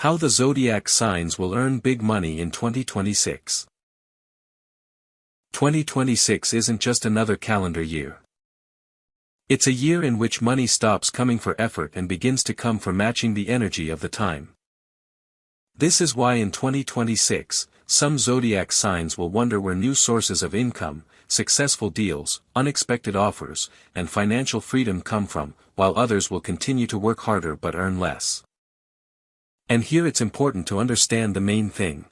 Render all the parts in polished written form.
How the zodiac signs will earn big money in 2026. 2026 isn't just another calendar year. It's a year in which money stops coming for effort and begins to come for matching the energy of the time. This is why in 2026, some zodiac signs will wonder where new sources of income, successful deals, unexpected offers, and financial freedom come from, while others will continue to work harder but earn less. And here it's important to understand the main thing.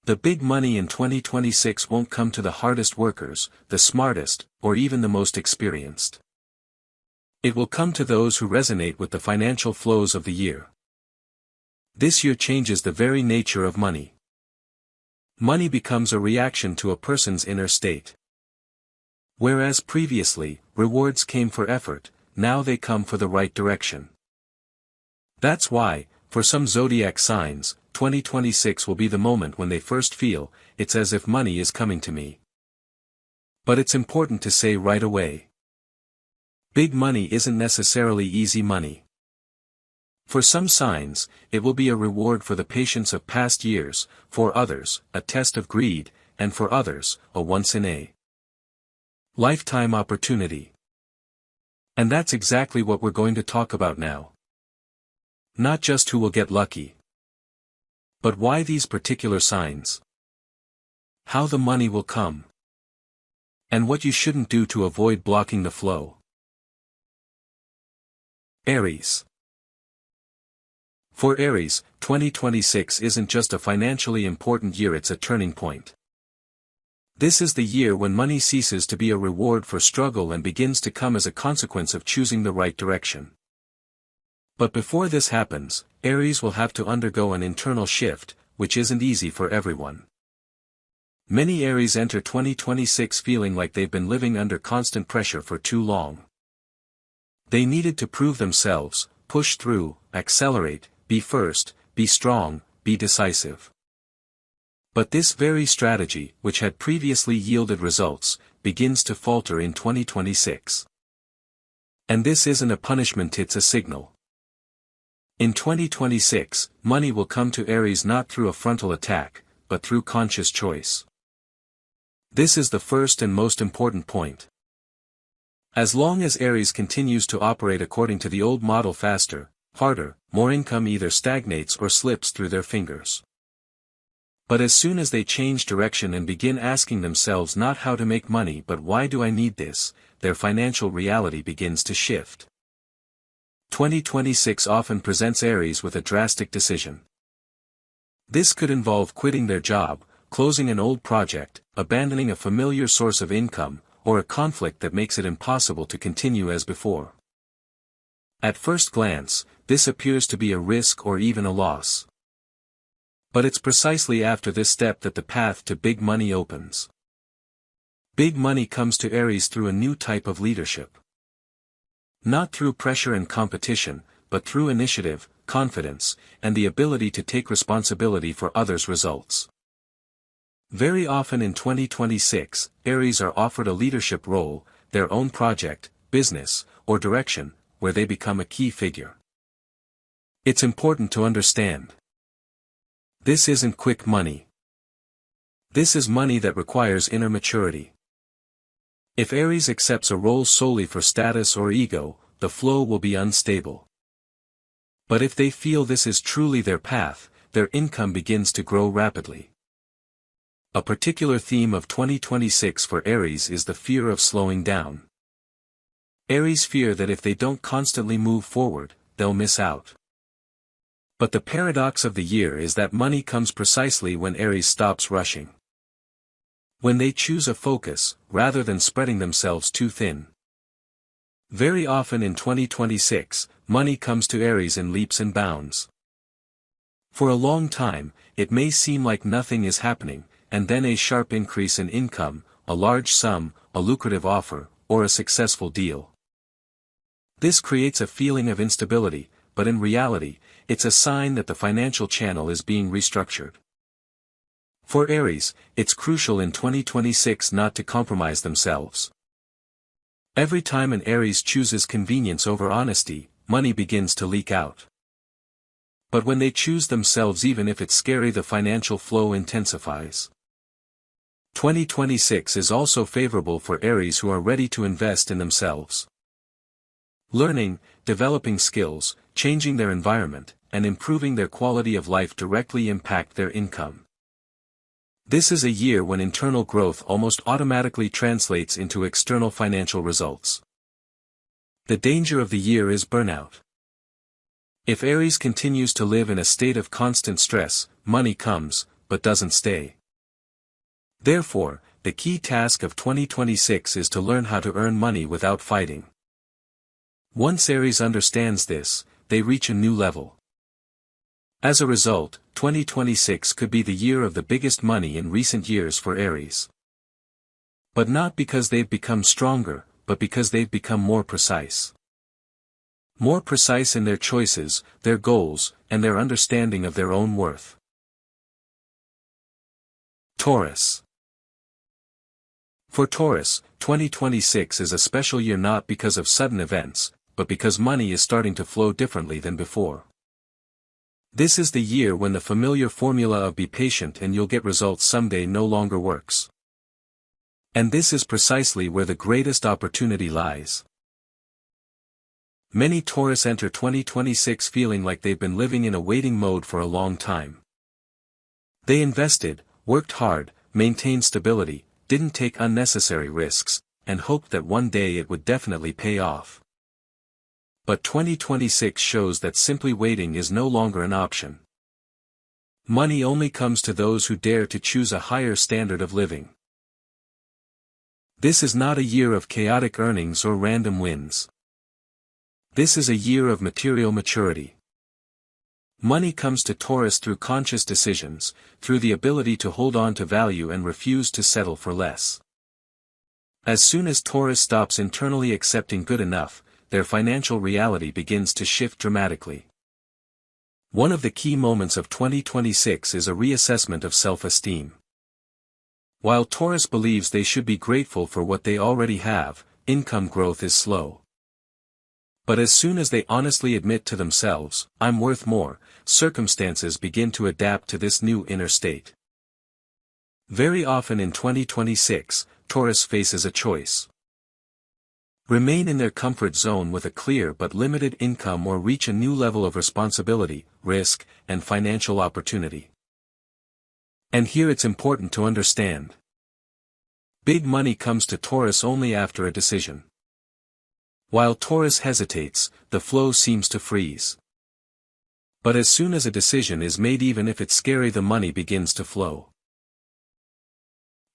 The big money in 2026 won't come to the hardest workers, the smartest, or even the most experienced. It will come to those who resonate with the financial flows of the year. This year changes the very nature of money. Money becomes a reaction to a person's inner state. Whereas previously, rewards came for effort, now they come for the right direction. That's why, for some zodiac signs, 2026 will be the moment when they first feel, it's as if money is coming to me. But it's important to say right away. Big money isn't necessarily easy money. For some signs, it will be a reward for the patience of past years, for others, a test of greed, and for others, a once-in-a-lifetime opportunity. And that's exactly what we're going to talk about now. Not just who will get lucky, but why these particular signs. How the money will come. And what you shouldn't do to avoid blocking the flow. Aries. For Aries, 2026 isn't just a financially important year, it's a turning point. This is the year when money ceases to be a reward for struggle and begins to come as a consequence of choosing the right direction. But before this happens, Aries will have to undergo an internal shift, which isn't easy for everyone. Many Aries enter 2026 feeling like they've been living under constant pressure for too long. They needed to prove themselves, push through, accelerate, be first, be strong, be decisive. But this very strategy, which had previously yielded results, begins to falter in 2026. And this isn't a punishment, it's a signal. In 2026, money will come to Aries not through a frontal attack, but through conscious choice. This is the first and most important point. As long as Aries continues to operate according to the old model, faster, harder, more income either stagnates or slips through their fingers. But as soon as they change direction and begin asking themselves not how to make money but why do I need this, their financial reality begins to shift. 2026 often presents Aries with a drastic decision. This could involve quitting their job, closing an old project, abandoning a familiar source of income, or a conflict that makes it impossible to continue as before. At first glance, this appears to be a risk or even a loss. But it's precisely after this step that the path to big money opens. Big money comes to Aries through a new type of leadership. Not through pressure and competition, but through initiative, confidence, and the ability to take responsibility for others' results. Very often in 2026, Aries are offered a leadership role, their own project, business, or direction, where they become a key figure. It's important to understand. This isn't quick money. This is money that requires inner maturity. If Aries accepts a role solely for status or ego, the flow will be unstable. But if they feel this is truly their path, their income begins to grow rapidly. A particular theme of 2026 for Aries is the fear of slowing down. Aries fear that if they don't constantly move forward, they'll miss out. But the paradox of the year is that money comes precisely when Aries stops rushing. When they choose a focus, rather than spreading themselves too thin. Very often in 2026, money comes to Aries in leaps and bounds. For a long time, it may seem like nothing is happening, and then a sharp increase in income, a large sum, a lucrative offer, or a successful deal. This creates a feeling of instability, but in reality, it's a sign that the financial channel is being restructured. For Aries, it's crucial in 2026 not to compromise themselves. Every time an Aries chooses convenience over honesty, money begins to leak out. But when they choose themselves, even if it's scary, the financial flow intensifies. 2026 is also favorable for Aries who are ready to invest in themselves. Learning, developing skills, changing their environment, and improving their quality of life directly impact their income. This is a year when internal growth almost automatically translates into external financial results. The danger of the year is burnout. If Aries continues to live in a state of constant stress, money comes, but doesn't stay. Therefore, the key task of 2026 is to learn how to earn money without fighting. Once Aries understands this, they reach a new level. As a result, 2026 could be the year of the biggest money in recent years for Aries. But not because they've become stronger, but because they've become more precise. More precise in their choices, their goals, and their understanding of their own worth. Taurus. For Taurus, 2026 is a special year not because of sudden events, but because money is starting to flow differently than before. This is the year when the familiar formula of be patient and you'll get results someday no longer works. And this is precisely where the greatest opportunity lies. Many Taurus enter 2026 feeling like they've been living in a waiting mode for a long time. They invested, worked hard, maintained stability, didn't take unnecessary risks, and hoped that one day it would definitely pay off. But 2026 shows that simply waiting is no longer an option. Money only comes to those who dare to choose a higher standard of living. This is not a year of chaotic earnings or random wins. This is a year of material maturity. Money comes to Taurus through conscious decisions, through the ability to hold on to value and refuse to settle for less. As soon as Taurus stops internally accepting good enough, their financial reality begins to shift dramatically. One of the key moments of 2026 is a reassessment of self-esteem. While Taurus believes they should be grateful for what they already have, income growth is slow. But as soon as they honestly admit to themselves, "I'm worth more," circumstances begin to adapt to this new inner state. Very often in 2026, Taurus faces a choice. Remain in their comfort zone with a clear but limited income or reach a new level of responsibility, risk, and financial opportunity. And here it's important to understand. Big money comes to Taurus only after a decision. While Taurus hesitates, the flow seems to freeze. But as soon as a decision is made, even if it's scary, the money begins to flow.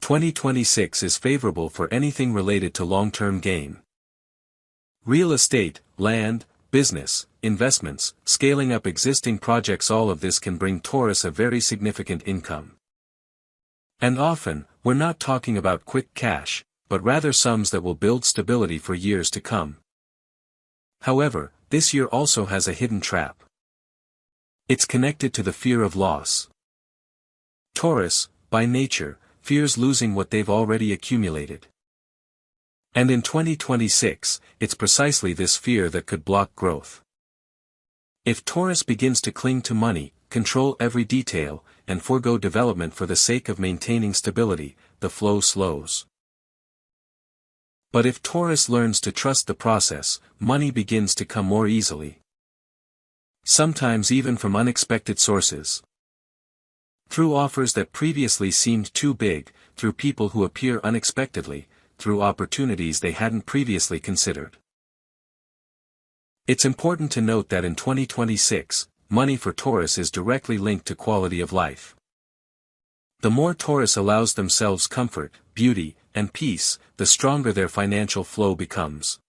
2026 is favorable for anything related to long-term gain. Real estate, land, business, investments, scaling up existing projects, all of this can bring Taurus a very significant income. And often, we're not talking about quick cash, but rather sums that will build stability for years to come. However, this year also has a hidden trap. It's connected to the fear of loss. Taurus, by nature, fears losing what they've already accumulated. And in 2026, it's precisely this fear that could block growth. If Taurus begins to cling to money, control every detail, and forego development for the sake of maintaining stability, the flow slows. But if Taurus learns to trust the process, money begins to come more easily. Sometimes even from unexpected sources. Through offers that previously seemed too big, through people who appear unexpectedly, through opportunities they hadn't previously considered. It's important to note that in 2026, money for Taurus is directly linked to quality of life. The more Taurus allows themselves comfort, beauty, and peace, the stronger their financial flow becomes.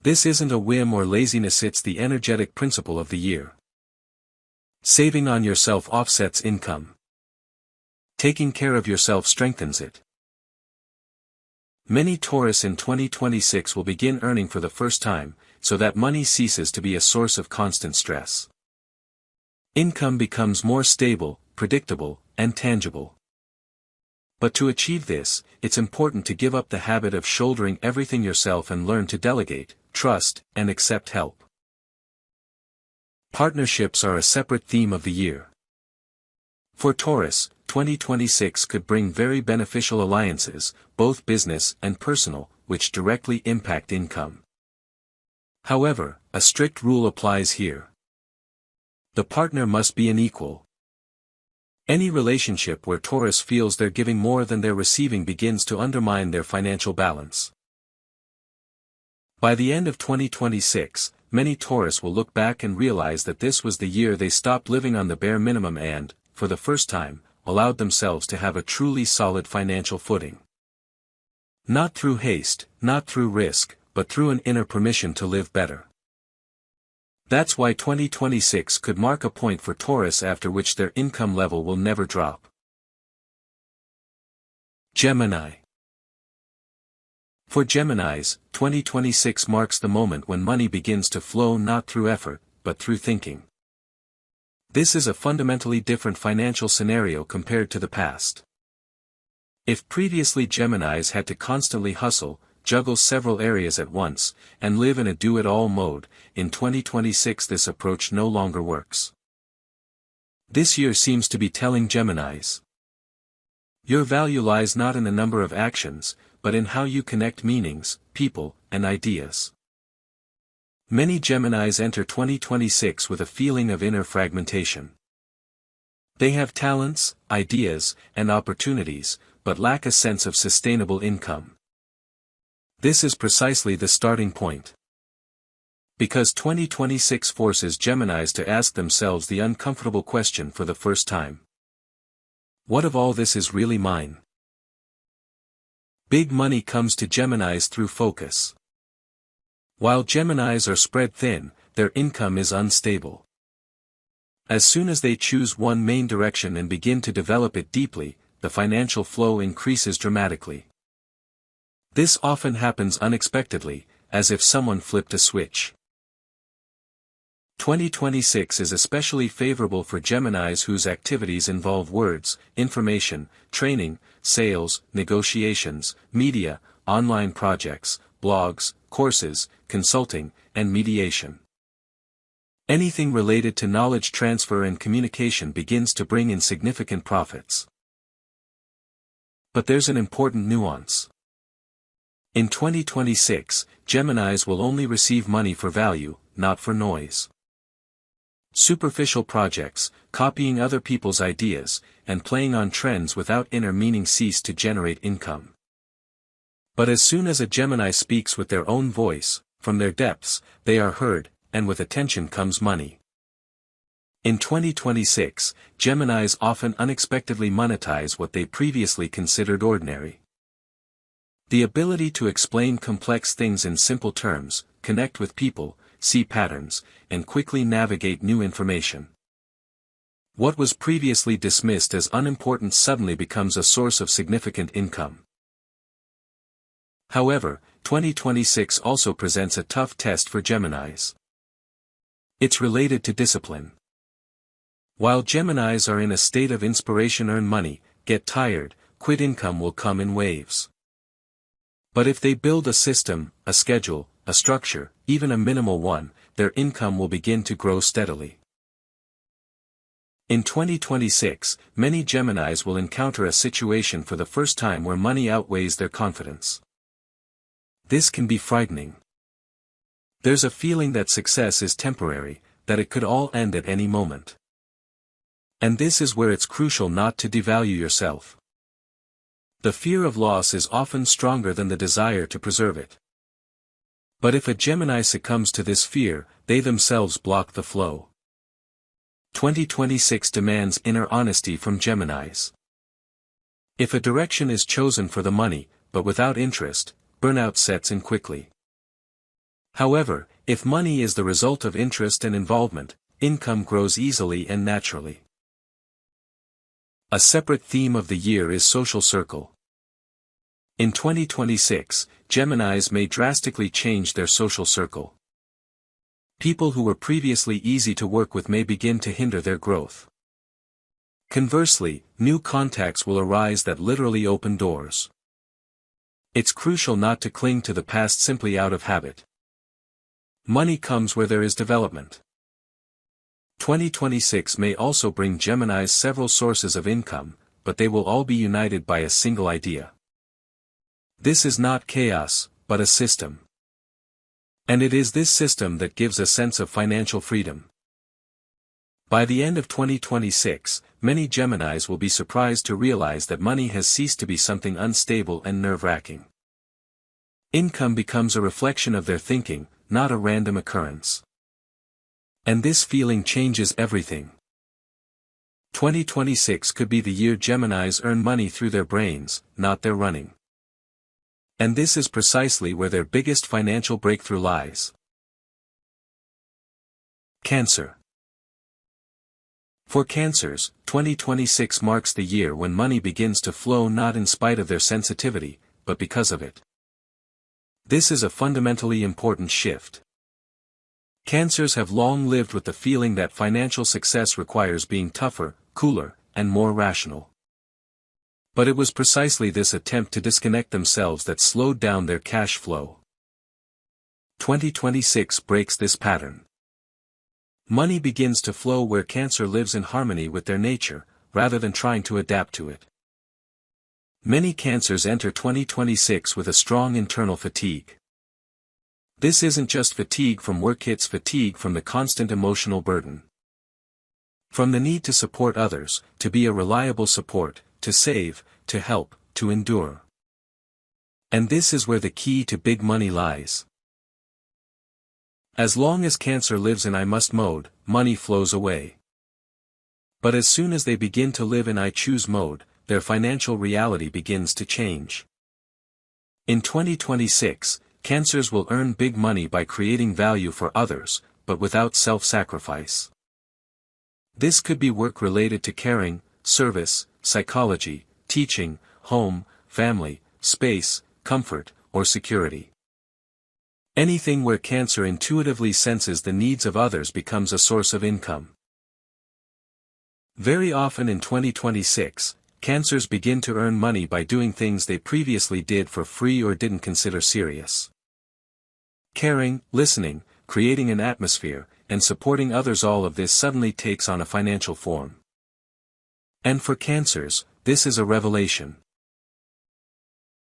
This isn't a whim or laziness, it's the energetic principle of the year. Saving on yourself offsets income. Taking care of yourself strengthens it. Many Taurus in 2026 will begin earning for the first time, so that money ceases to be a source of constant stress. Income becomes more stable, predictable, and tangible. But to achieve this, it's important to give up the habit of shouldering everything yourself and learn to delegate, trust, and accept help. Partnerships are a separate theme of the year. For Taurus, 2026 could bring very beneficial alliances, both business and personal, which directly impact income. However, a strict rule applies here. The partner must be an equal. Any relationship where Taurus feels they're giving more than they're receiving begins to undermine their financial balance. By the end of 2026, many Taurus will look back and realize that this was the year they stopped living on the bare minimum and, for the first time, allowed themselves to have a truly solid financial footing. Not through haste, not through risk, but through an inner permission to live better. That's why 2026 could mark a point for Taurus after which their income level will never drop. Gemini. For Geminis, 2026 marks the moment when money begins to flow not through effort, but through thinking. This is a fundamentally different financial scenario compared to the past. If previously Geminis had to constantly hustle, juggle several areas at once, and live in a do-it-all mode, in 2026 this approach no longer works. This year seems to be telling Geminis. Your value lies not in the number of actions, but in how you connect meanings, people, and ideas. Many Geminis enter 2026 with a feeling of inner fragmentation. They have talents, ideas, and opportunities, but lack a sense of sustainable income. This is precisely the starting point. Because 2026 forces Geminis to ask themselves the uncomfortable question for the first time. What of all this is really mine? Big money comes to Geminis through focus. While Geminis are spread thin, their income is unstable. As soon as they choose one main direction and begin to develop it deeply, the financial flow increases dramatically. This often happens unexpectedly, as if someone flipped a switch. 2026 is especially favorable for Geminis whose activities involve words, information, training, sales, negotiations, media, online projects, blogs, courses, consulting, and mediation. Anything related to knowledge transfer and communication begins to bring in significant profits. But there's an important nuance. In 2026, Geminis will only receive money for value, not for noise. Superficial projects, copying other people's ideas, and playing on trends without inner meaning cease to generate income. But as soon as a Gemini speaks with their own voice, from their depths, they are heard, and with attention comes money. In 2026, Geminis often unexpectedly monetize what they previously considered ordinary. The ability to explain complex things in simple terms, connect with people, see patterns, and quickly navigate new information. What was previously dismissed as unimportant suddenly becomes a source of significant income. However, 2026 also presents a tough test for Geminis. It's related to discipline. While Geminis are in a state of inspiration, earn money, get tired, quit, income will come in waves. But if they build a system, a schedule, a structure, even a minimal one, their income will begin to grow steadily. In 2026, many Geminis will encounter a situation for the first time where money outweighs their confidence. This can be frightening. There's a feeling that success is temporary, that it could all end at any moment. And this is where it's crucial not to devalue yourself. The fear of loss is often stronger than the desire to preserve it. But if a Gemini succumbs to this fear, they themselves block the flow. 2026 demands inner honesty from Geminis. If a direction is chosen for the money, but without interest, burnout sets in quickly. However, if money is the result of interest and involvement, income grows easily and naturally. A separate theme of the year is social circle. In 2026, Geminis may drastically change their social circle. People who were previously easy to work with may begin to hinder their growth. Conversely, new contacts will arise that literally open doors. It's crucial not to cling to the past simply out of habit. Money comes where there is development. 2026 may also bring Geminis several sources of income, but they will all be united by a single idea. This is not chaos, but a system. And it is this system that gives a sense of financial freedom. By the end of 2026, many Geminis will be surprised to realize that money has ceased to be something unstable and nerve-wracking. Income becomes a reflection of their thinking, not a random occurrence. And this feeling changes everything. 2026 could be the year Geminis earn money through their brains, not their running. And this is precisely where their biggest financial breakthrough lies. Cancer. For Cancers, 2026 marks the year when money begins to flow not in spite of their sensitivity, but because of it. This is a fundamentally important shift. Cancers have long lived with the feeling that financial success requires being tougher, cooler, and more rational. But it was precisely this attempt to disconnect themselves that slowed down their cash flow. 2026 breaks this pattern. Money begins to flow where Cancer lives in harmony with their nature, rather than trying to adapt to it. Many Cancers enter 2026 with a strong internal fatigue. This isn't just fatigue from work, it's fatigue from the constant emotional burden. From the need to support others, to be a reliable support, to save, to help, to endure. And this is where the key to big money lies. As long as Cancer lives in I must mode, money flows away. But as soon as they begin to live in I choose mode, their financial reality begins to change. In 2026, Cancers will earn big money by creating value for others, but without self-sacrifice. This could be work related to caring, service, psychology, teaching, home, family, space, comfort, or security. Anything where Cancer intuitively senses the needs of others becomes a source of income. Very often in 2026, Cancers begin to earn money by doing things they previously did for free or didn't consider serious. Caring, listening, creating an atmosphere, and supporting others, all of this suddenly takes on a financial form. And for Cancers, this is a revelation.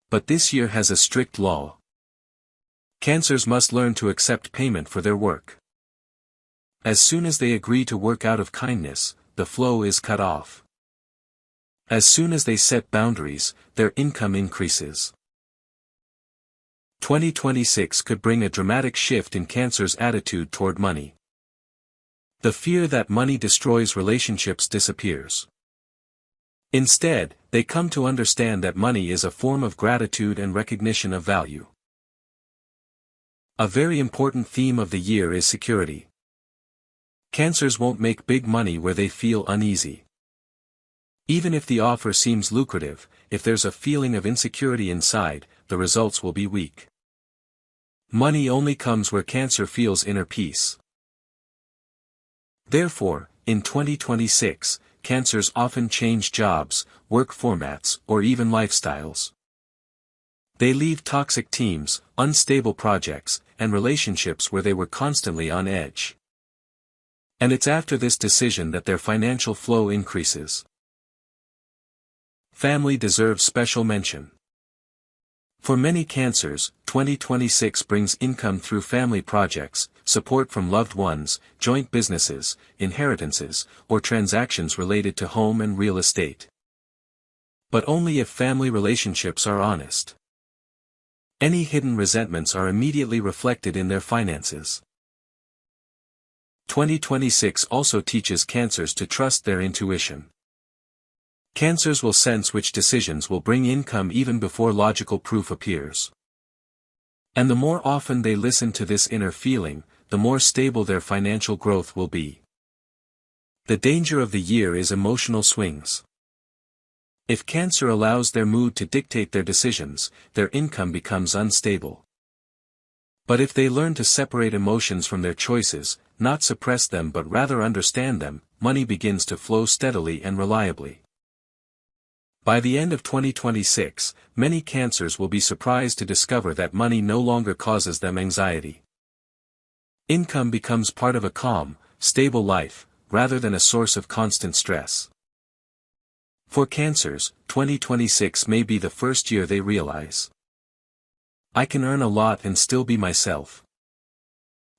But this year has a strict law. Cancers must learn to accept payment for their work. As soon as they agree to work out of kindness, the flow is cut off. As soon as they set boundaries, their income increases. 2026 could bring a dramatic shift in Cancer's attitude toward money. The fear that money destroys relationships disappears. Instead, they come to understand that money is a form of gratitude and recognition of value. A very important theme of the year is security. Cancers won't make big money where they feel uneasy. Even if the offer seems lucrative, if there's a feeling of insecurity inside, the results will be weak. Money only comes where Cancer feels inner peace. Therefore, in 2026, Cancers often change jobs, work formats, or even lifestyles. They leave toxic teams, unstable projects, and relationships where they were constantly on edge. And it's after this decision that their financial flow increases. Family deserves special mention. For many Cancers, 2026 brings income through family projects, support from loved ones, joint businesses, inheritances, or transactions related to home and real estate. But only if family relationships are honest. Any hidden resentments are immediately reflected in their finances. 2026 also teaches Cancers to trust their intuition. Cancers will sense which decisions will bring income even before logical proof appears. And the more often they listen to this inner feeling, the more stable their financial growth will be. The danger of the year is emotional swings. If Cancer allows their mood to dictate their decisions, their income becomes unstable. But if they learn to separate emotions from their choices, not suppress them but rather understand them, money begins to flow steadily and reliably. By the end of 2026, many Cancers will be surprised to discover that money no longer causes them anxiety. Income becomes part of a calm, stable life, rather than a source of constant stress. For Cancers, 2026 may be the first year they realize, I can earn a lot and still be myself.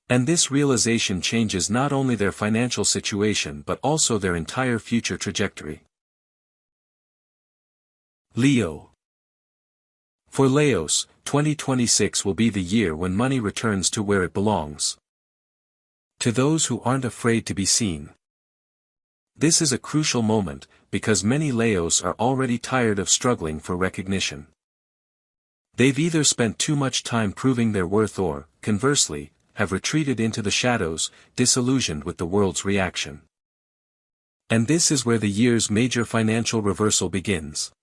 And this realization changes not only their financial situation but also their entire future trajectory. Leo. For Leos, 2026 will be the year when money returns to where it belongs. To those who aren't afraid to be seen. This is a crucial moment, because many Leos are already tired of struggling for recognition. They've either spent too much time proving their worth or, conversely, have retreated into the shadows, disillusioned with the world's reaction. And this is where the year's major financial reversal begins.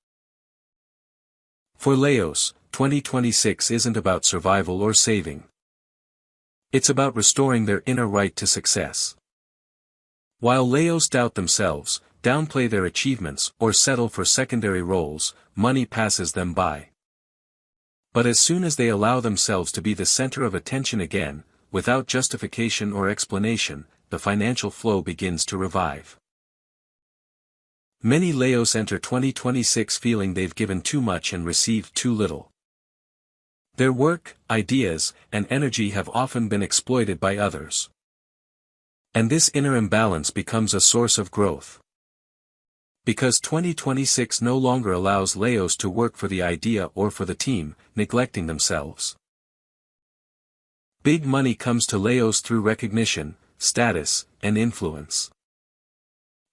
For Leos, 2026 isn't about survival or saving. It's about restoring their inner right to success. While Leos doubt themselves, downplay their achievements, or settle for secondary roles, money passes them by. But as soon as they allow themselves to be the center of attention again, without justification or explanation, the financial flow begins to revive. Many Leos enter 2026 feeling they've given too much and received too little. Their work, ideas, and energy have often been exploited by others. And this inner imbalance becomes a source of growth. Because 2026 no longer allows Leos to work for the idea or for the team, neglecting themselves. Big money comes to Leos through recognition, status, and influence.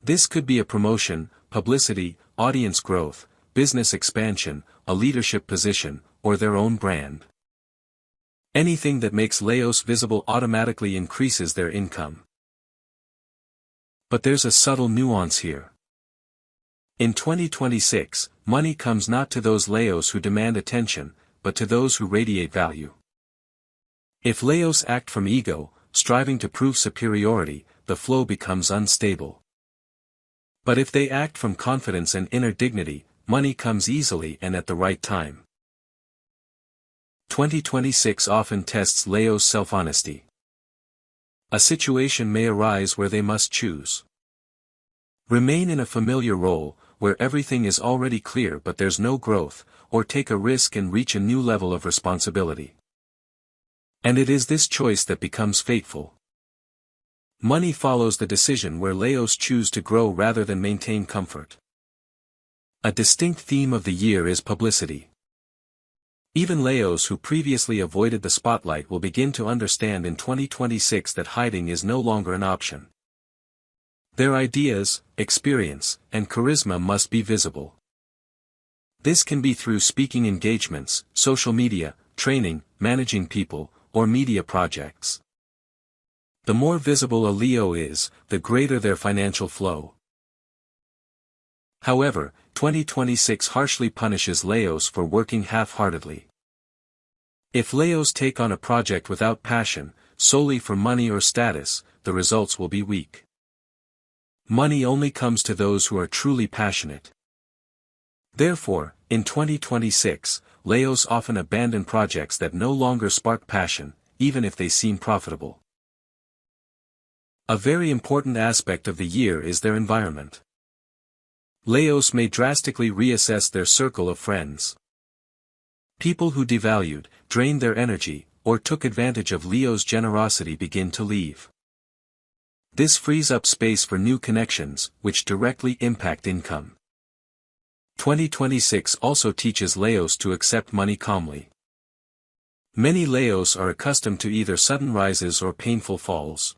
This could be a promotion, publicity, audience growth, business expansion, a leadership position, or their own brand. Anything that makes Leos visible automatically increases their income. But there's a subtle nuance here. In 2026, money comes not to those Leos who demand attention, but to those who radiate value. If Leos act from ego, striving to prove superiority, the flow becomes unstable. But if they act from confidence and inner dignity, money comes easily and at the right time. 2026 often tests Leo's self-honesty. A situation may arise where they must choose. Remain in a familiar role, where everything is already clear but there's no growth, or take a risk and reach a new level of responsibility. And it is this choice that becomes fateful. Money follows the decision where Leos choose to grow rather than maintain comfort. A distinct theme of the year is publicity. Even Leos who previously avoided the spotlight will begin to understand in 2026 that hiding is no longer an option. Their ideas, experience, and charisma must be visible. This can be through speaking engagements, social media, training, managing people, or media projects. The more visible a Leo is, the greater their financial flow. However, 2026 harshly punishes Leos for working half-heartedly. If Leos take on a project without passion, solely for money or status, the results will be weak. Money only comes to those who are truly passionate. Therefore, in 2026, Leos often abandon projects that no longer spark passion, even if they seem profitable. A very important aspect of the year is their environment. Leos may drastically reassess their circle of friends. People who devalued, drained their energy, or took advantage of Leo's generosity begin to leave. This frees up space for new connections, which directly impact income. 2026 also teaches Leos to accept money calmly. Many Leos are accustomed to either sudden rises or painful falls.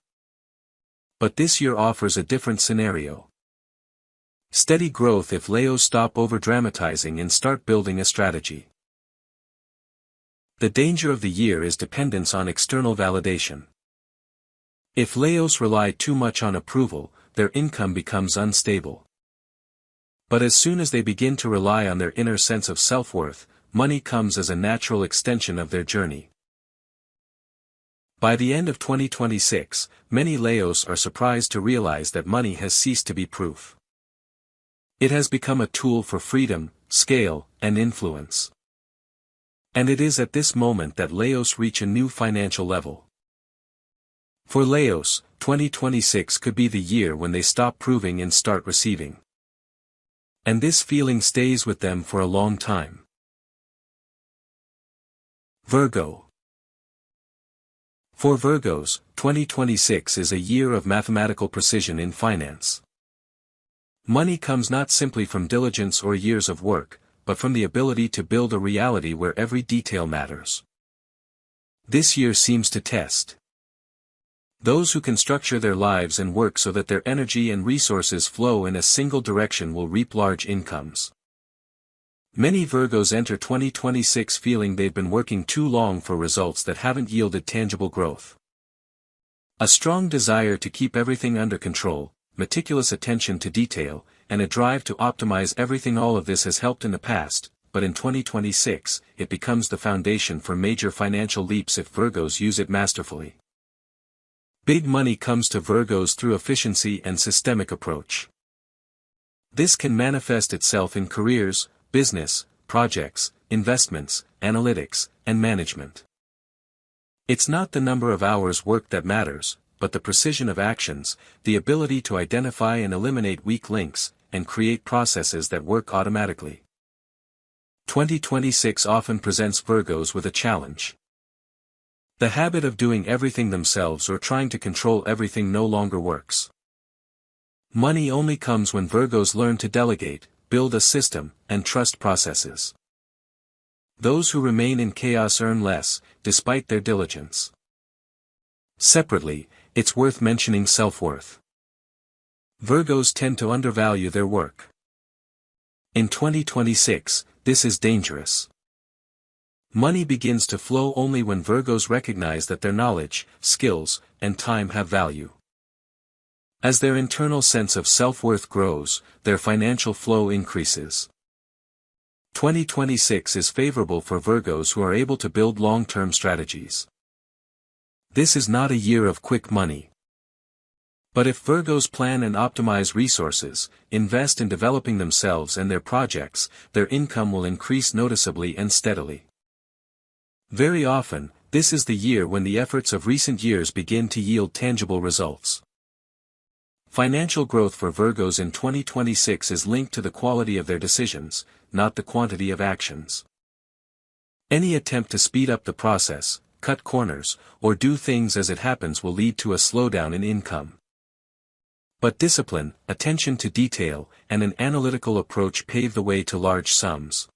But this year offers a different scenario. Steady growth if Leos stop over-dramatizing and start building a strategy. The danger of the year is dependence on external validation. If Leos rely too much on approval, their income becomes unstable. But as soon as they begin to rely on their inner sense of self-worth, money comes as a natural extension of their journey. By the end of 2026, many Leos are surprised to realize that money has ceased to be proof. It has become a tool for freedom, scale, and influence. And it is at this moment that Leos reach a new financial level. For Leos, 2026 could be the year when they stop proving and start receiving. And this feeling stays with them for a long time. Virgo. For Virgos, 2026 is a year of mathematical precision in finance. Money comes not simply from diligence or years of work, but from the ability to build a reality where every detail matters. This year seems to test those who can structure their lives and work so that their energy and resources flow in a single direction will reap large incomes. Many Virgos enter 2026 feeling they've been working too long for results that haven't yielded tangible growth. A strong desire to keep everything under control, meticulous attention to detail, and a drive to optimize everything. All of this has helped in the past, but in 2026, it becomes the foundation for major financial leaps if Virgos use it masterfully. Big money comes to Virgos through efficiency and systemic approach. This can manifest itself in careers, business, projects, investments, analytics, and management. It's not the number of hours worked that matters, but the precision of actions, the ability to identify and eliminate weak links, and create processes that work automatically. 2026 often presents Virgos with a challenge. The habit of doing everything themselves or trying to control everything no longer works. Money only comes when Virgos learn to delegate, build a system, and trust processes. Those who remain in chaos earn less, despite their diligence. Separately, it's worth mentioning self-worth. Virgos tend to undervalue their work. In 2026, this is dangerous. Money begins to flow only when Virgos recognize that their knowledge, skills, and time have value. As their internal sense of self-worth grows, their financial flow increases. 2026 is favorable for Virgos who are able to build long-term strategies. This is not a year of quick money. But if Virgos plan and optimize resources, invest in developing themselves and their projects, their income will increase noticeably and steadily. Very often, this is the year when the efforts of recent years begin to yield tangible results. Financial growth for Virgos in 2026 is linked to the quality of their decisions, not the quantity of actions. Any attempt to speed up the process, cut corners, or do things as it happens will lead to a slowdown in income. But discipline, attention to detail, and an analytical approach pave the way to large sums.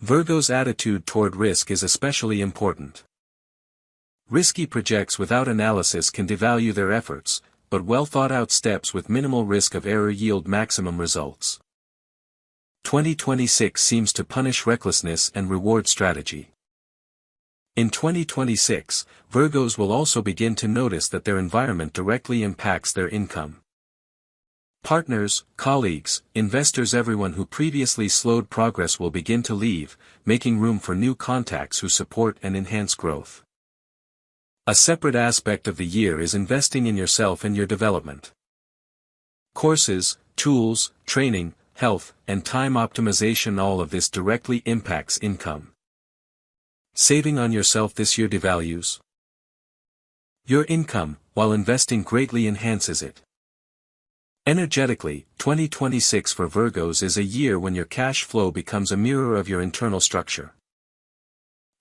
Virgo's attitude toward risk is especially important. Risky projects without analysis can devalue their efforts, but well-thought-out steps with minimal risk of error yield maximum results. 2026 seems to punish recklessness and reward strategy. In 2026, Virgos will also begin to notice that their environment directly impacts their income. Partners, colleagues, investors, everyone who previously slowed progress will begin to leave, making room for new contacts who support and enhance growth. A separate aspect of the year is investing in yourself and your development. Courses, tools, training, health, and time optimization, all of this directly impacts income. Saving on yourself this year devalues your income, while investing greatly enhances it. Energetically, 2026 for Virgos is a year when your cash flow becomes a mirror of your internal structure.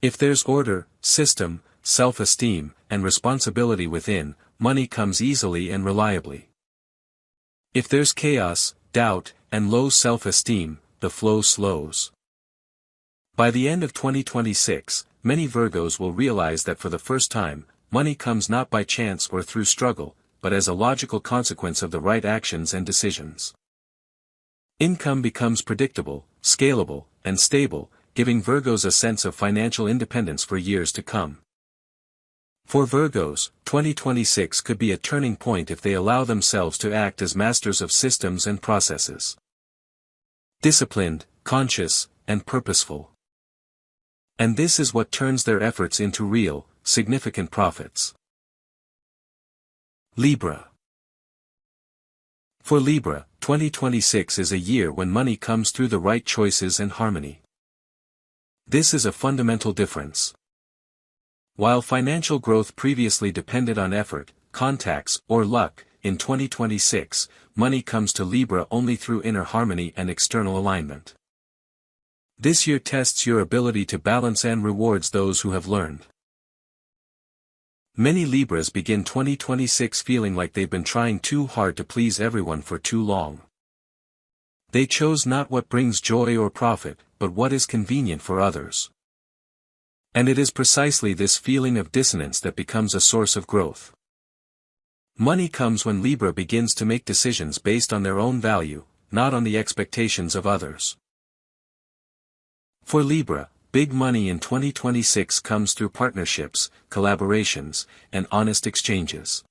If there's order, system, self-esteem, and responsibility within, money comes easily and reliably. If there's chaos, doubt, and low self-esteem, the flow slows. By the end of 2026, many Virgos will realize that for the first time, money comes not by chance or through struggle, but as a logical consequence of the right actions and decisions. Income becomes predictable, scalable, and stable, giving Virgos a sense of financial independence for years to come. For Virgos, 2026 could be a turning point if they allow themselves to act as masters of systems and processes. Disciplined, conscious, and purposeful. And this is what turns their efforts into real, significant profits. Libra. For Libra, 2026 is a year when money comes through the right choices and harmony. This is a fundamental difference. While financial growth previously depended on effort, contacts, or luck. In 2026, money comes to Libra only through inner harmony and external alignment. This year tests your ability to balance and rewards those who have learned. Many Libras begin 2026 feeling like they've been trying too hard to please everyone for too long. They chose not what brings joy or profit, but what is convenient for others. And it is precisely this feeling of dissonance that becomes a source of growth. Money comes when Libra begins to make decisions based on their own value, not on the expectations of others. For Libra, big money in 2026 comes through partnerships, collaborations, and honest exchanges.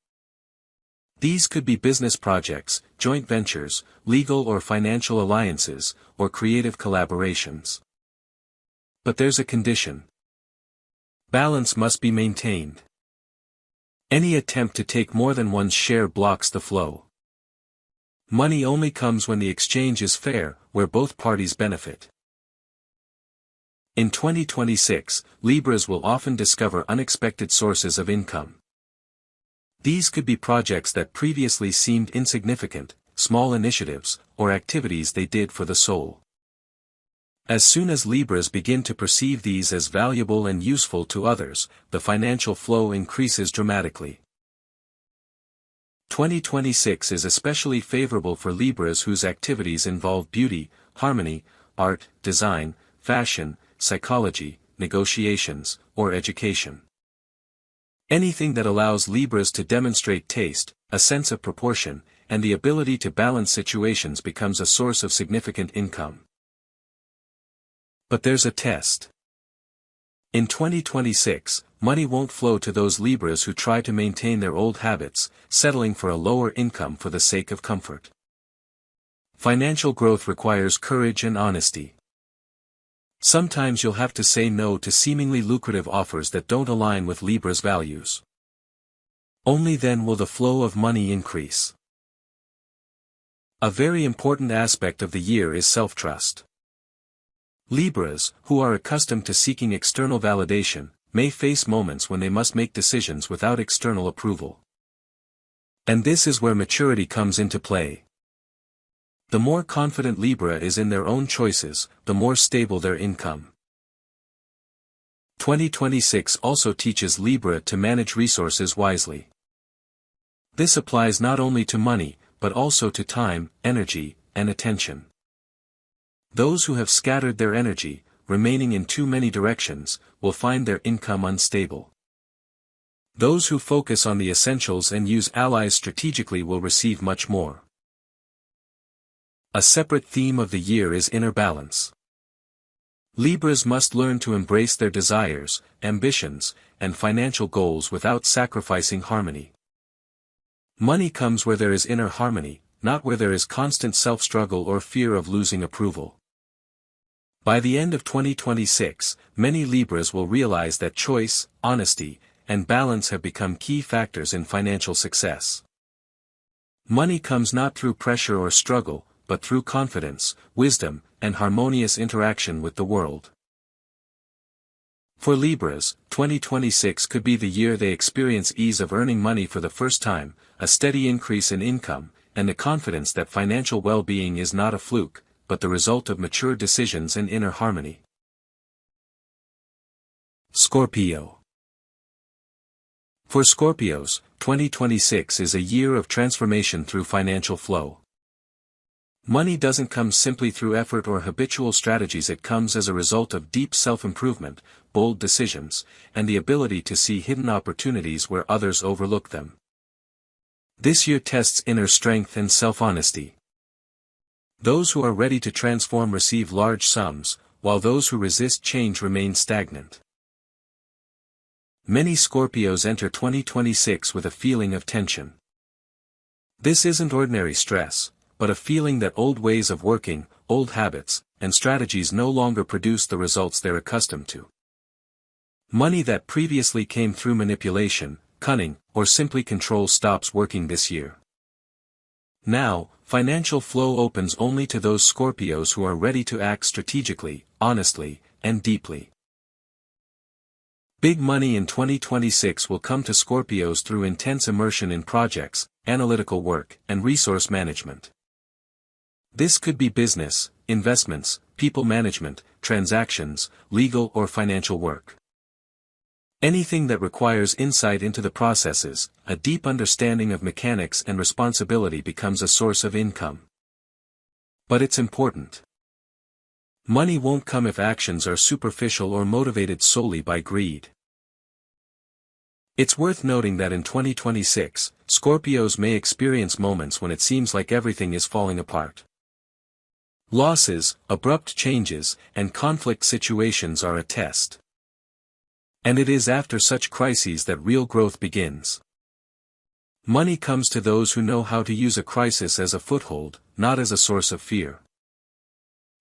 These could be business projects, joint ventures, legal or financial alliances, or creative collaborations. But there's a condition. Balance must be maintained. Any attempt to take more than one's share blocks the flow. Money only comes when the exchange is fair, where both parties benefit. In 2026, Libras will often discover unexpected sources of income. These could be projects that previously seemed insignificant, small initiatives, or activities they did for the soul. As soon as Libras begin to perceive these as valuable and useful to others, the financial flow increases dramatically. 2026 is especially favorable for Libras whose activities involve beauty, harmony, art, design, fashion, psychology, negotiations, or education. Anything that allows Libras to demonstrate taste, a sense of proportion, and the ability to balance situations becomes a source of significant income. But there's a test. In 2026, money won't flow to those Libras who try to maintain their old habits, settling for a lower income for the sake of comfort. Financial growth requires courage and honesty. Sometimes you'll have to say no to seemingly lucrative offers that don't align with Libra's values. Only then will the flow of money increase. A very important aspect of the year is self-trust. Libras, who are accustomed to seeking external validation, may face moments when they must make decisions without external approval. And this is where maturity comes into play. The more confident Libra is in their own choices, the more stable their income. 2026 also teaches Libra to manage resources wisely. This applies not only to money, but also to time, energy, and attention. Those who have scattered their energy, remaining in too many directions, will find their income unstable. Those who focus on the essentials and use allies strategically will receive much more. A separate theme of the year is inner balance. Libras must learn to embrace their desires, ambitions, and financial goals without sacrificing harmony. Money comes where there is inner harmony, not where there is constant self-struggle or fear of losing approval. By the end of 2026, many Libras will realize that choice, honesty, and balance have become key factors in financial success. Money comes not through pressure or struggle, but through confidence, wisdom, and harmonious interaction with the world. For Libras, 2026 could be the year they experience ease of earning money for the first time, a steady increase in income, and the confidence that financial well-being is not a fluke, but the result of mature decisions and inner harmony. Scorpio. For Scorpios, 2026 is a year of transformation through financial flow. Money doesn't come simply through effort or habitual strategies, it comes as a result of deep self-improvement, bold decisions, and the ability to see hidden opportunities where others overlook them. This year tests inner strength and self-honesty. Those who are ready to transform receive large sums, while those who resist change remain stagnant. Many Scorpios enter 2026 with a feeling of tension. This isn't ordinary stress, but a feeling that old ways of working, old habits, and strategies no longer produce the results they're accustomed to. Money that previously came through manipulation, cunning, or simply control stops working this year. Now, financial flow opens only to those Scorpios who are ready to act strategically, honestly, and deeply. Big money in 2026 will come to Scorpios through intense immersion in projects, analytical work, and resource management. This could be business, investments, people management, transactions, legal or financial work. Anything that requires insight into the processes, a deep understanding of mechanics and responsibility becomes a source of income. But it's important. Money won't come if actions are superficial or motivated solely by greed. It's worth noting that in 2026, Scorpios may experience moments when it seems like everything is falling apart. Losses, abrupt changes, and conflict situations are a test. And it is after such crises that real growth begins. Money comes to those who know how to use a crisis as a foothold, not as a source of fear.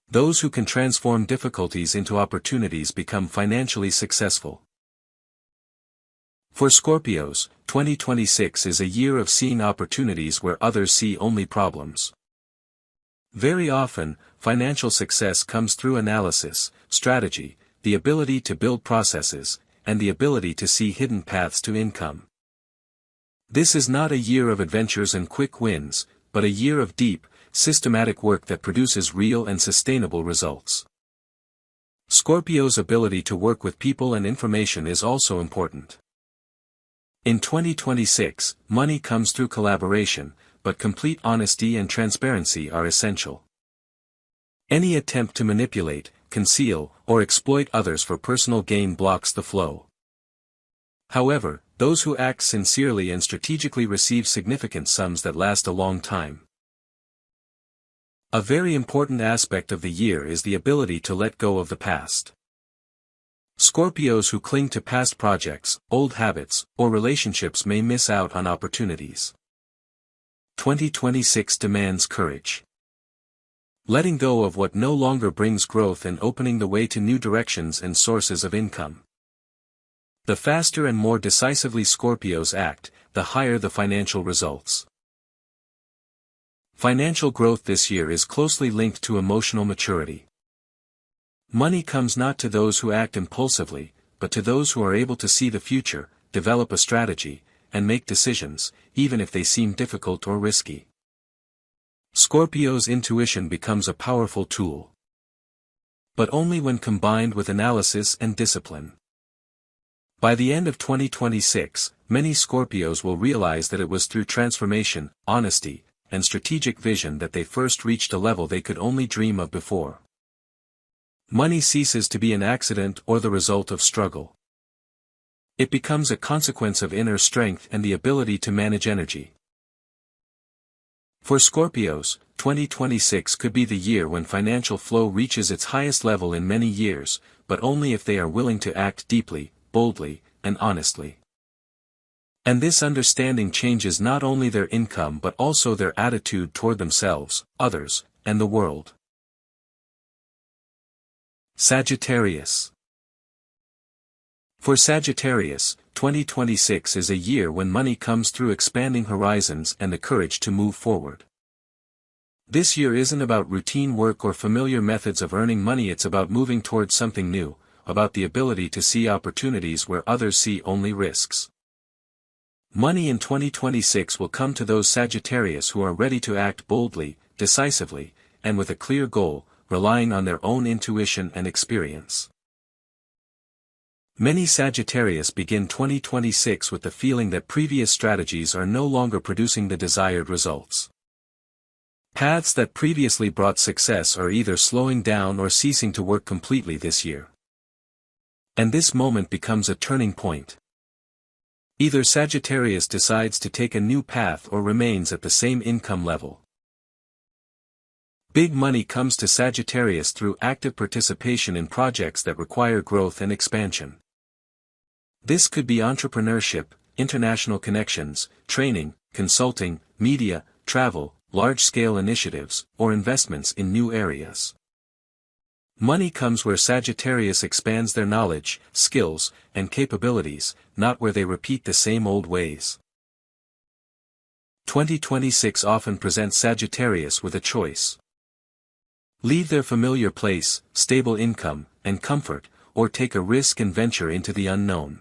Those who can transform difficulties into opportunities become financially successful. For Scorpios, 2026 is a year of seeing opportunities where others see only problems. Very often, financial success comes through analysis, strategy, the ability to build processes, and the ability to see hidden paths to income. This is not a year of adventures and quick wins, but a year of deep, systematic work that produces real and sustainable results. Scorpio's ability to work with people and information is also important. In 2026, money comes through collaboration, but complete honesty and transparency are essential. Any attempt to manipulate, conceal, or exploit others for personal gain blocks the flow. However, those who act sincerely and strategically receive significant sums that last a long time. A very important aspect of the year is the ability to let go of the past. Scorpios who cling to past projects, old habits, or relationships may miss out on opportunities. 2026 demands courage. Letting go of what no longer brings growth and opening the way to new directions and sources of income. The faster and more decisively Scorpios act, the higher the financial results. Financial growth this year is closely linked to emotional maturity. Money comes not to those who act impulsively, but to those who are able to see the future, develop a strategy, and make decisions, even if they seem difficult or risky. Scorpio's intuition becomes a powerful tool. But only when combined with analysis and discipline. By the end of 2026, many Scorpios will realize that it was through transformation, honesty, and strategic vision that they first reached a level they could only dream of before. Money ceases to be an accident or the result of struggle. It becomes a consequence of inner strength and the ability to manage energy. For Scorpios, 2026 could be the year when financial flow reaches its highest level in many years, but only if they are willing to act deeply, boldly, and honestly. And this understanding changes not only their income but also their attitude toward themselves, others, and the world. Sagittarius. For Sagittarius, 2026 is a year when money comes through expanding horizons and the courage to move forward. This year isn't about routine work or familiar methods of earning money, it's about moving towards something new, about the ability to see opportunities where others see only risks. Money in 2026 will come to those Sagittarius who are ready to act boldly, decisively, and with a clear goal, relying on their own intuition and experience. Many Sagittarius begin 2026 with the feeling that previous strategies are no longer producing the desired results. Paths that previously brought success are either slowing down or ceasing to work completely this year. And this moment becomes a turning point. Either Sagittarius decides to take a new path or remains at the same income level. Big money comes to Sagittarius through active participation in projects that require growth and expansion. This could be entrepreneurship, international connections, training, consulting, media, travel, large-scale initiatives, or investments in new areas. Money comes where Sagittarius expands their knowledge, skills, and capabilities, not where they repeat the same old ways. 2026 often presents Sagittarius with a choice. Leave their familiar place, stable income, and comfort, or take a risk and venture into the unknown.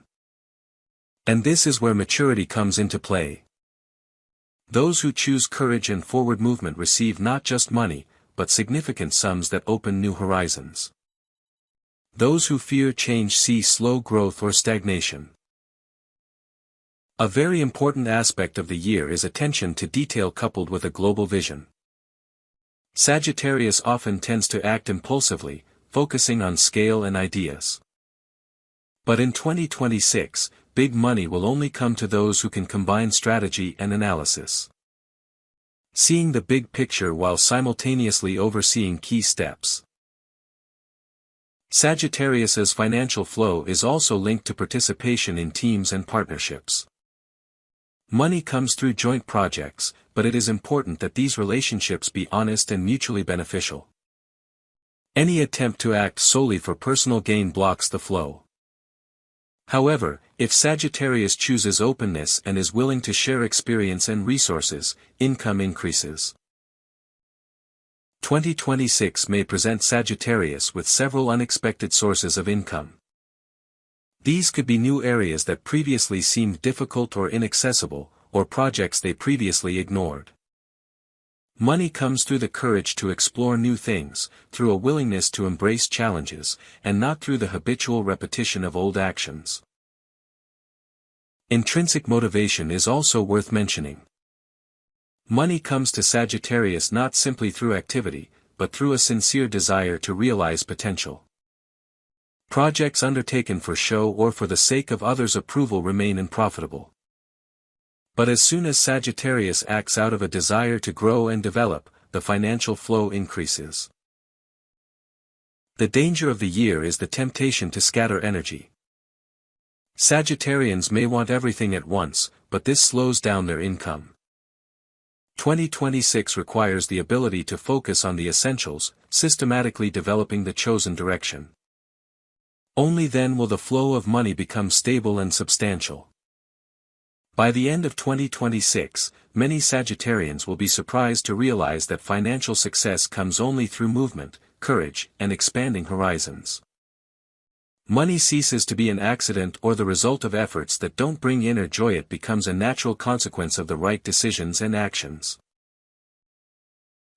And this is where maturity comes into play. Those who choose courage and forward movement receive not just money, but significant sums that open new horizons. Those who fear change see slow growth or stagnation. A very important aspect of the year is attention to detail coupled with a global vision. Sagittarius often tends to act impulsively, focusing on scale and ideas. But in 2026, big money will only come to those who can combine strategy and analysis. Seeing the big picture while simultaneously overseeing key steps. Sagittarius's financial flow is also linked to participation in teams and partnerships. Money comes through joint projects, but it is important that these relationships be honest and mutually beneficial. Any attempt to act solely for personal gain blocks the flow. However, if Sagittarius chooses openness and is willing to share experience and resources, income increases. 2026 may present Sagittarius with several unexpected sources of income. These could be new areas that previously seemed difficult or inaccessible, or projects they previously ignored. Money comes through the courage to explore new things, through a willingness to embrace challenges, and not through the habitual repetition of old actions. Intrinsic motivation is also worth mentioning. Money comes to Sagittarius not simply through activity, but through a sincere desire to realize potential. Projects undertaken for show or for the sake of others' approval remain unprofitable. But as soon as Sagittarius acts out of a desire to grow and develop, the financial flow increases. The danger of the year is the temptation to scatter energy. Sagittarians may want everything at once, but this slows down their income. 2026 requires the ability to focus on the essentials, systematically developing the chosen direction. Only then will the flow of money become stable and substantial. By the end of 2026, many Sagittarians will be surprised to realize that financial success comes only through movement, courage, and expanding horizons. Money ceases to be an accident or the result of efforts that don't bring inner joy. It becomes a natural consequence of the right decisions and actions.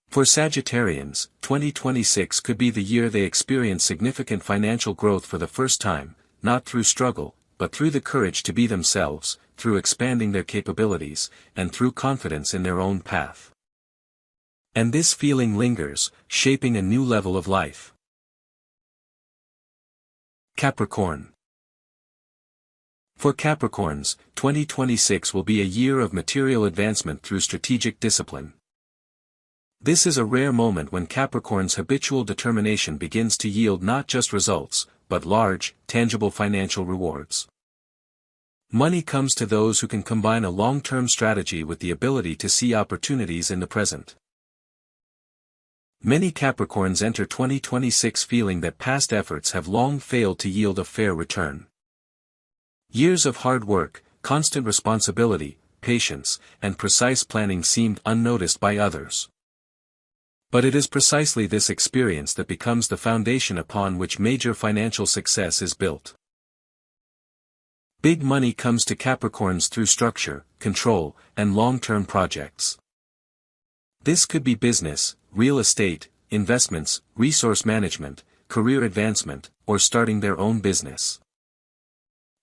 For Sagittarians, 2026 could be the year they experience significant financial growth for the first time, not through struggle, but through the courage to be themselves, through expanding their capabilities, and through confidence in their own path. And this feeling lingers, shaping a new level of life. Capricorn. For Capricorns, 2026 will be a year of material advancement through strategic discipline. This is a rare moment when Capricorn's habitual determination begins to yield not just results, but large, tangible financial rewards. Money comes to those who can combine a long-term strategy with the ability to see opportunities in the present. Many Capricorns enter 2026 feeling that past efforts have long failed to yield a fair return. Years of hard work, constant responsibility, patience, and precise planning seemed unnoticed by others. But it is precisely this experience that becomes the foundation upon which major financial success is built. Big money comes to Capricorns through structure, control, and long-term projects. This could be business, real estate, investments, resource management, career advancement, or starting their own business.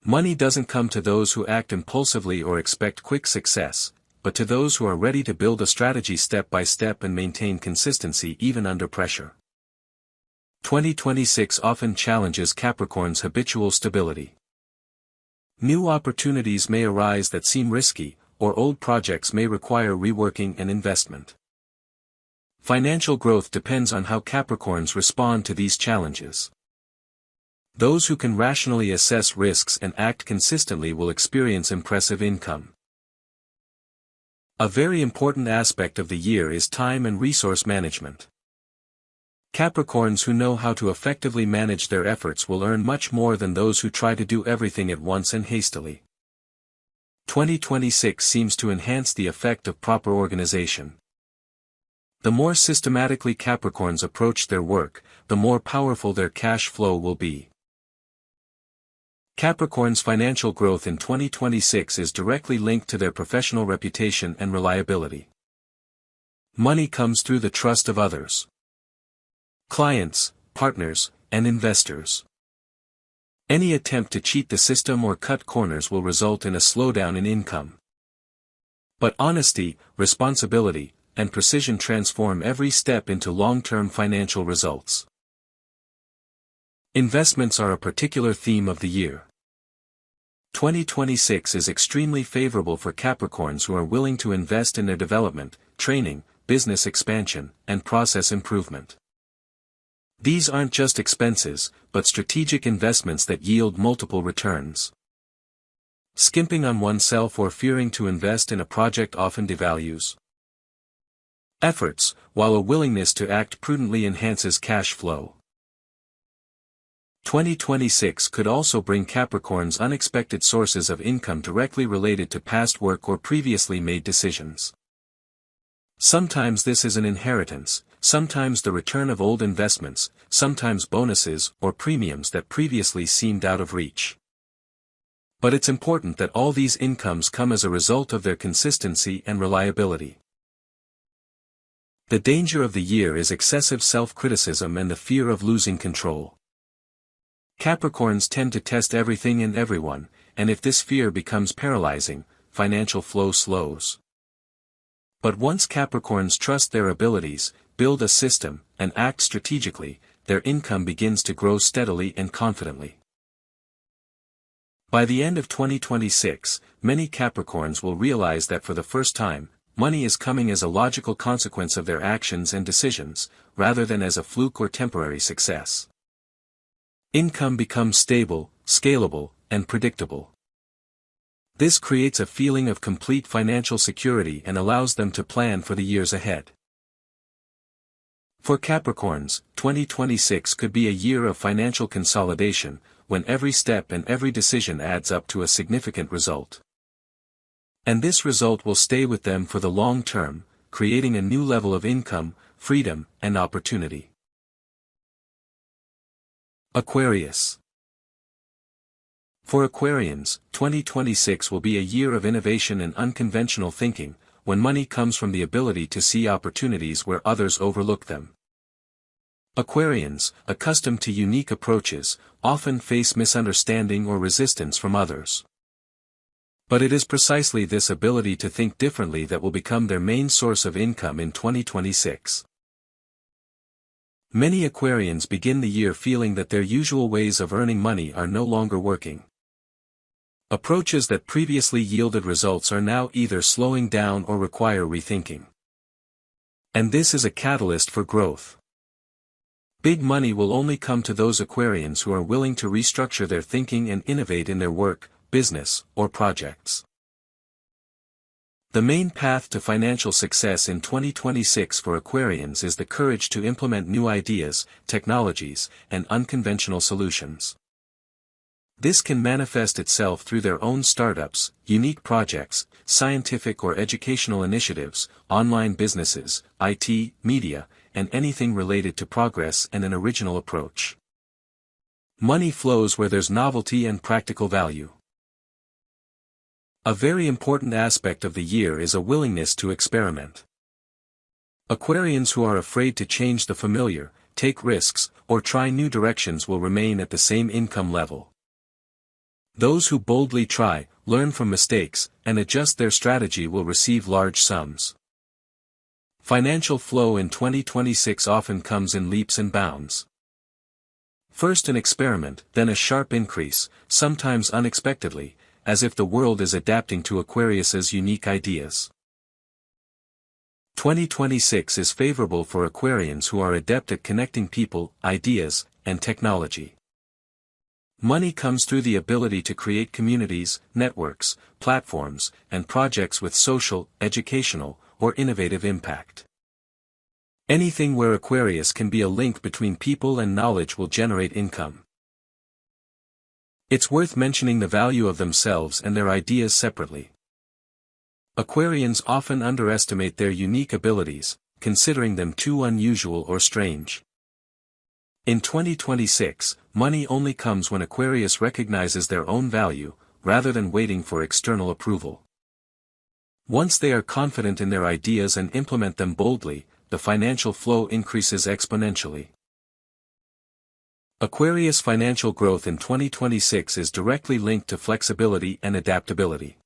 Money doesn't come to those who act impulsively or expect quick success, but to those who are ready to build a strategy step by step and maintain consistency even under pressure. 2026 often challenges Capricorn's habitual stability. New opportunities may arise that seem risky, or old projects may require reworking and investment. Financial growth depends on how Capricorns respond to these challenges. Those who can rationally assess risks and act consistently will experience impressive income. A very important aspect of the year is time and resource management. Capricorns who know how to effectively manage their efforts will earn much more than those who try to do everything at once and hastily. 2026 seems to enhance the effect of proper organization. The more systematically Capricorns approach their work, the more powerful their cash flow will be. Capricorn's financial growth in 2026 is directly linked to their professional reputation and reliability. Money comes through the trust of others. Clients, partners, and investors. Any attempt to cheat the system or cut corners will result in a slowdown in income. But honesty, responsibility, and precision transform every step into long-term financial results. Investments are a particular theme of the year. 2026 is extremely favorable for Capricorns who are willing to invest in their development, training, business expansion, and process improvement. These aren't just expenses, but strategic investments that yield multiple returns. Skimping on oneself or fearing to invest in a project often devalues efforts, while a willingness to act prudently enhances cash flow. 2026 could also bring Capricorns unexpected sources of income directly related to past work or previously made decisions. Sometimes this is an inheritance, sometimes the return of old investments, sometimes bonuses or premiums that previously seemed out of reach. But it's important that all these incomes come as a result of their consistency and reliability. The danger of the year is excessive self-criticism and the fear of losing control. Capricorns tend to test everything and everyone, and if this fear becomes paralyzing, financial flow slows. But once Capricorns trust their abilities, build a system, and act strategically, their income begins to grow steadily and confidently. By the end of 2026, many Capricorns will realize that for the first time, money is coming as a logical consequence of their actions and decisions, rather than as a fluke or temporary success. Income becomes stable, scalable, and predictable. This creates a feeling of complete financial security and allows them to plan for the years ahead. For Capricorns, 2026 could be a year of financial consolidation, when every step and every decision adds up to a significant result. And this result will stay with them for the long term, creating a new level of income, freedom, and opportunity. Aquarius. For Aquarians, 2026 will be a year of innovation and unconventional thinking, when money comes from the ability to see opportunities where others overlook them. Aquarians, accustomed to unique approaches, often face misunderstanding or resistance from others. But it is precisely this ability to think differently that will become their main source of income in 2026. Many Aquarians begin the year feeling that their usual ways of earning money are no longer working. Approaches that previously yielded results are now either slowing down or require rethinking. And this is a catalyst for growth. Big money will only come to those Aquarians who are willing to restructure their thinking and innovate in their work, business, or projects. The main path to financial success in 2026 for Aquarians is the courage to implement new ideas, technologies, and unconventional solutions. This can manifest itself through their own startups, unique projects, scientific or educational initiatives, online businesses, IT, media, and anything related to progress and an original approach. Money flows where there's novelty and practical value. A very important aspect of the year is a willingness to experiment. Aquarians who are afraid to change the familiar, take risks, or try new directions will remain at the same income level. Those who boldly try, learn from mistakes, and adjust their strategy will receive large sums. Financial flow in 2026 often comes in leaps and bounds. First an experiment, then a sharp increase, sometimes unexpectedly, as if the world is adapting to Aquarius's unique ideas. 2026 is favorable for Aquarians who are adept at connecting people, ideas, and technology. Money comes through the ability to create communities, networks, platforms, and projects with social, educational, or innovative impact. Anything where Aquarius can be a link between people and knowledge will generate income. It's worth mentioning the value of themselves and their ideas separately. Aquarians often underestimate their unique abilities, considering them too unusual or strange. In 2026, money only comes when Aquarius recognizes their own value, rather than waiting for external approval. Once they are confident in their ideas and implement them boldly, the financial flow increases exponentially. Aquarius' financial growth in 2026 is directly linked to flexibility and adaptability.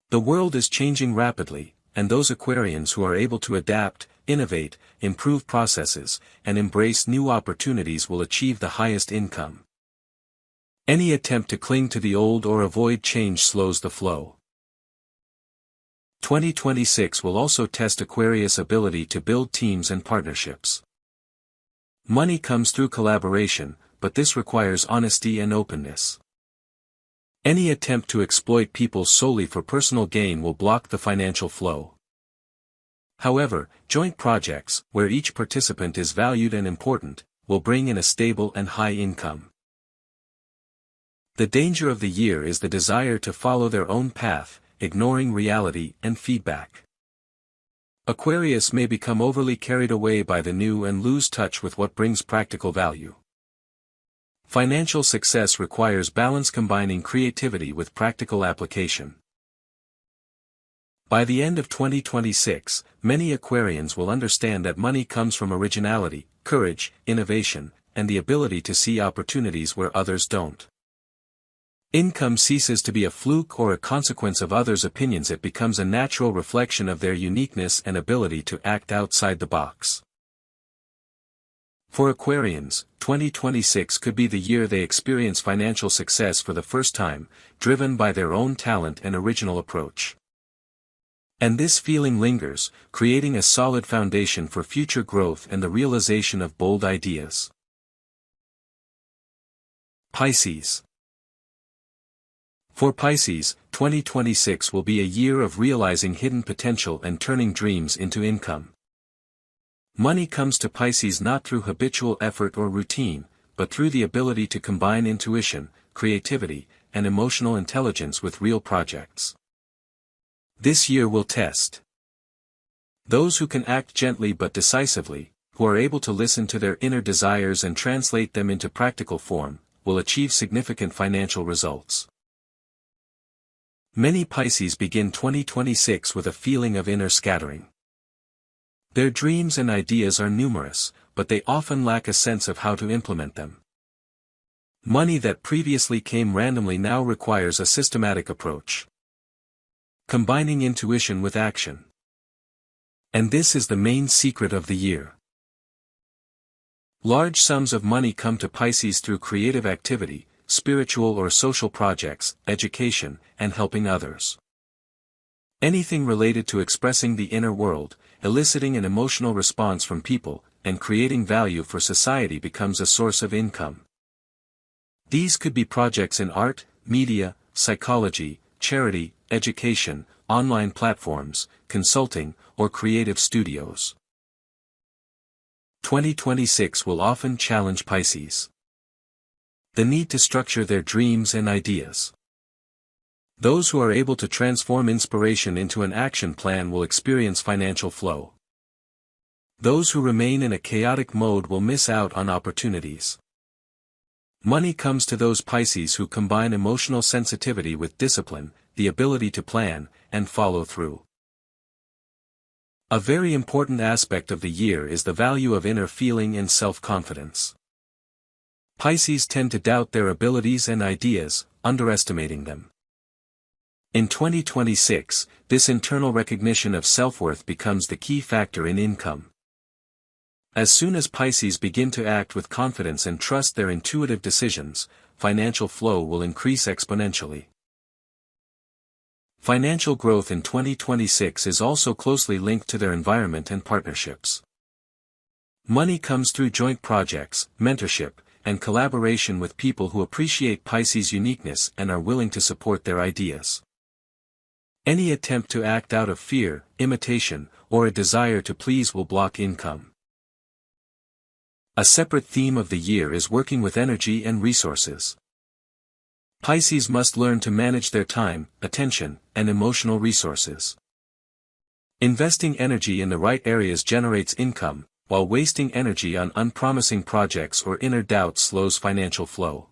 The world is changing rapidly, and those Aquarians who are able to adapt, innovate, improve processes, and embrace new opportunities will achieve the highest income. Any attempt to cling to the old or avoid change slows the flow. 2026 will also test Aquarius' ability to build teams and partnerships. Money comes through collaboration, but this requires honesty and openness. Any attempt to exploit people solely for personal gain will block the financial flow. However, joint projects, where each participant is valued and important, will bring in a stable and high income. The danger of the year is the desire to follow their own path, ignoring reality and feedback. Aquarius may become overly carried away by the new and lose touch with what brings practical value. Financial success requires balance, combining creativity with practical application. By the end of 2026, many Aquarians will understand that money comes from originality, courage, innovation, and the ability to see opportunities where others don't. Income ceases to be a fluke or a consequence of others' opinions. It becomes a natural reflection of their uniqueness and ability to act outside the box. For Aquarians, 2026 could be the year they experience financial success for the first time, driven by their own talent and original approach. And this feeling lingers, creating a solid foundation for future growth and the realization of bold ideas. Pisces. For Pisces, 2026 will be a year of realizing hidden potential and turning dreams into income. Money comes to Pisces not through habitual effort or routine, but through the ability to combine intuition, creativity, and emotional intelligence with real projects. This year will test those who can act gently but decisively, who are able to listen to their inner desires and translate them into practical form, will achieve significant financial results. Many Pisces begin 2026 with a feeling of inner scattering. Their dreams and ideas are numerous, but they often lack a sense of how to implement them. Money that previously came randomly now requires a systematic approach, combining intuition with action. And this is the main secret of the year. Large sums of money come to Pisces through creative activity, spiritual or social projects, education, and helping others. Anything related to expressing the inner world, eliciting an emotional response from people, and creating value for society becomes a source of income. These could be projects in art, media, psychology, charity, education, online platforms, consulting, or creative studios. 2026 will often challenge Pisces. The need to structure their dreams and ideas. Those who are able to transform inspiration into an action plan will experience financial flow. Those who remain in a chaotic mode will miss out on opportunities. Money comes to those Pisces who combine emotional sensitivity with discipline, the ability to plan, and follow through. A very important aspect of the year is the value of inner feeling and self-confidence. Pisces tend to doubt their abilities and ideas, underestimating them. In 2026, this internal recognition of self-worth becomes the key factor in income. As soon as Pisces begin to act with confidence and trust their intuitive decisions, financial flow will increase exponentially. Financial growth in 2026 is also closely linked to their environment and partnerships. Money comes through joint projects, mentorship, and collaboration with people who appreciate Pisces' uniqueness and are willing to support their ideas. Any attempt to act out of fear, imitation, or a desire to please will block income. A separate theme of the year is working with energy and resources. Pisces must learn to manage their time, attention, and emotional resources. Investing energy in the right areas generates income, while wasting energy on unpromising projects or inner doubt slows financial flow.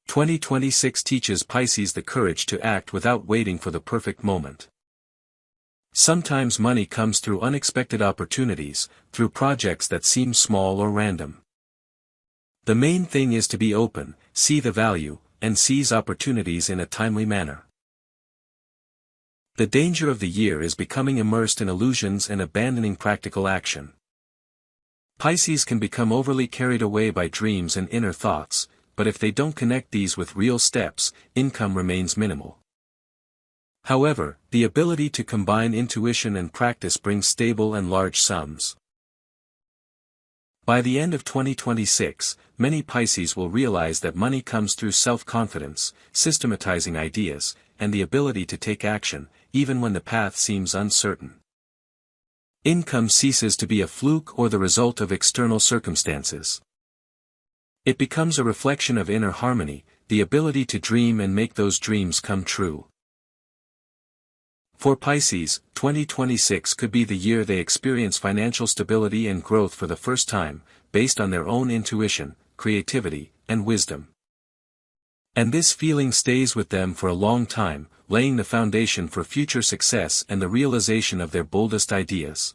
2026 teaches Pisces the courage to act without waiting for the perfect moment. Sometimes money comes through unexpected opportunities, through projects that seem small or random. The main thing is to be open, see the value, and seize opportunities in a timely manner. The danger of the year is becoming immersed in illusions and abandoning practical action. Pisces can become overly carried away by dreams and inner thoughts, but if they don't connect these with real steps, income remains minimal. However, the ability to combine intuition and practice brings stable and large sums. By the end of 2026, many Pisces will realize that money comes through self-confidence, systematizing ideas, and the ability to take action, even when the path seems uncertain. Income ceases to be a fluke or the result of external circumstances. It becomes a reflection of inner harmony, the ability to dream and make those dreams come true. For Pisces, 2026 could be the year they experience financial stability and growth for the first time, based on their own intuition, creativity, and wisdom. And this feeling stays with them for a long time, laying the foundation for future success and the realization of their boldest ideas.